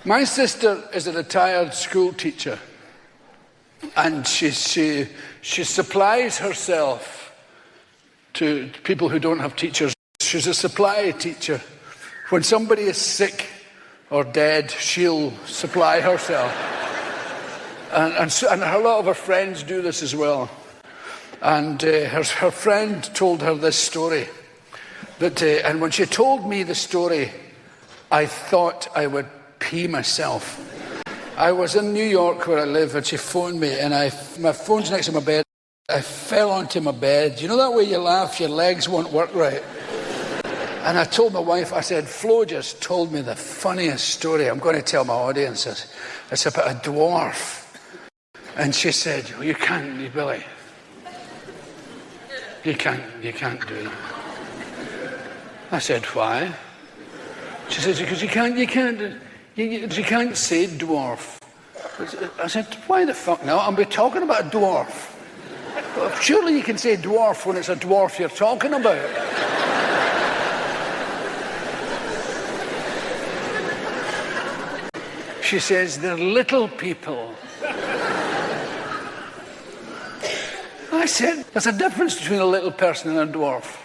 My sister is a retired school teacher, and she supplies herself to people who don't have teachers. She's a supply teacher. When somebody is sick or dead, she'll supply herself. And a lot of her friends do this as well. And her friend told her this story. And when she told me the story, I thought I would pee myself. I was in New York where I live, and she phoned me, and my phone's next to my bed. I fell onto my bed. You know that way you laugh, your legs won't work right? And I told my wife, I said, Flo just told me the funniest story. I'm going to tell my audience it's about a dwarf. And she said, oh, you can't, Billy. You can't do that. I said, why? She says, because you can't say dwarf. I said, why the fuck now? I'll be talking about a dwarf. Well, surely you can say dwarf when it's a dwarf you're talking about. She says, they're little people. I said, there's a difference between a little person and a dwarf.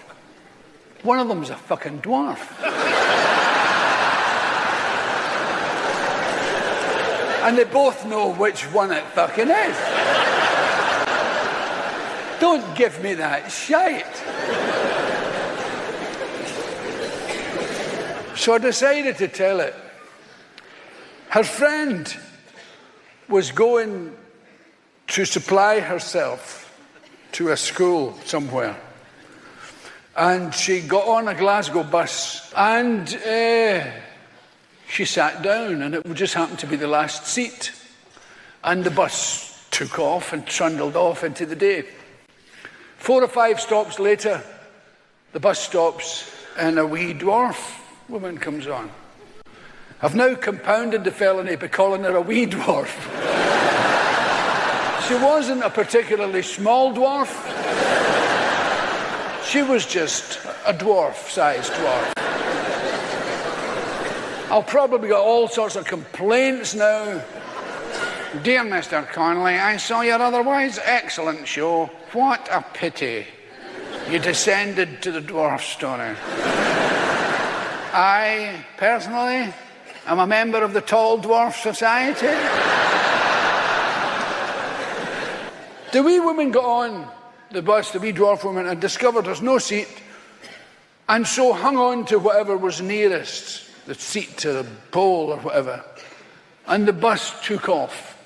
One of them's a fucking dwarf. And they both know which one it fucking is. Don't give me that shite. So I decided to tell it. Her friend was going to supply herself to a school somewhere. And she got on a Glasgow bus, and she sat down, and it just happened to be the last seat. And the bus took off and trundled off into the day. 4 or 5 stops later, the bus stops, and a wee dwarf woman comes on. I've now compounded the felony by calling her a wee dwarf. She wasn't a particularly small dwarf. She was just a dwarf-sized dwarf. I'll probably get all sorts of complaints now. Dear Mr. Connolly, I saw your otherwise excellent show. What a pity you descended to the dwarf story. I, personally, am a member of the Tall Dwarf Society. The wee woman got on the bus, the wee dwarf woman, and discovered there's no seat, and so hung on to whatever was nearest, the seat to the pole or whatever, and the bus took off.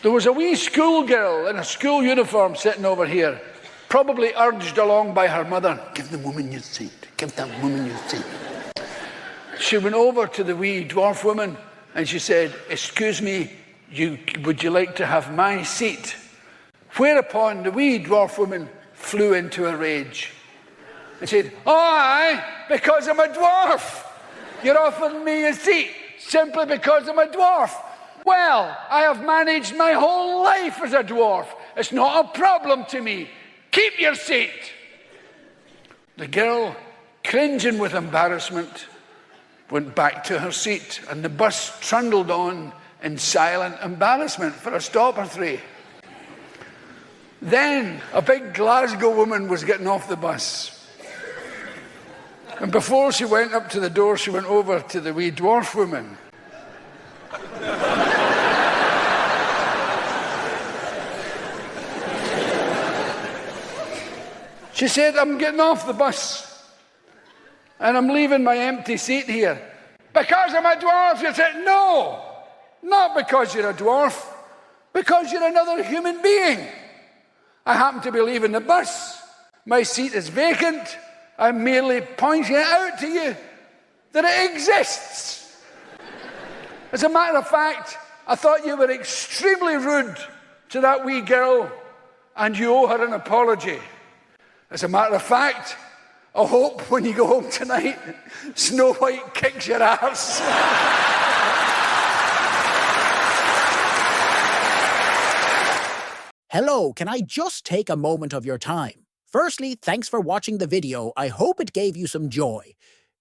There was a wee schoolgirl in a school uniform sitting over here, probably urged along by her mother. Give the woman your seat. Give that woman your seat. She went over to the wee dwarf woman and she said, excuse me, would you like to have my seat? Whereupon the wee dwarf woman flew into a rage and said, oh, aye, because I'm a dwarf. You're offering me a seat simply because I'm a dwarf. Well, I have managed my whole life as a dwarf. It's not a problem to me. Keep your seat. The girl, cringing with embarrassment, went back to her seat, and the bus trundled on in silent embarrassment for a stop or 3. Then a big Glasgow woman was getting off the bus. And before she went up to the door, she went over to the wee dwarf woman. She said, I'm getting off the bus and I'm leaving my empty seat here. Because I'm a dwarf? You said, no, not because you're a dwarf, because you're another human being. I happen to be leaving the bus. My seat is vacant. I'm merely pointing it out to you that it exists. As a matter of fact, I thought you were extremely rude to that wee girl and you owe her an apology. As a matter of fact, I hope when you go home tonight, Snow White kicks your ass. Hello, can I just take a moment of your time? Firstly, thanks for watching the video. I hope it gave you some joy.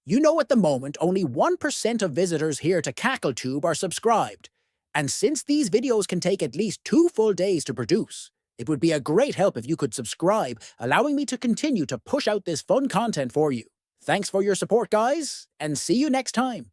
You know at the moment only 1% of visitors here to CackleTube are subscribed. And since these videos can take at least 2 full days to produce, it would be a great help if you could subscribe, allowing me to continue to push out this fun content for you. Thanks for your support, guys, and see you next time.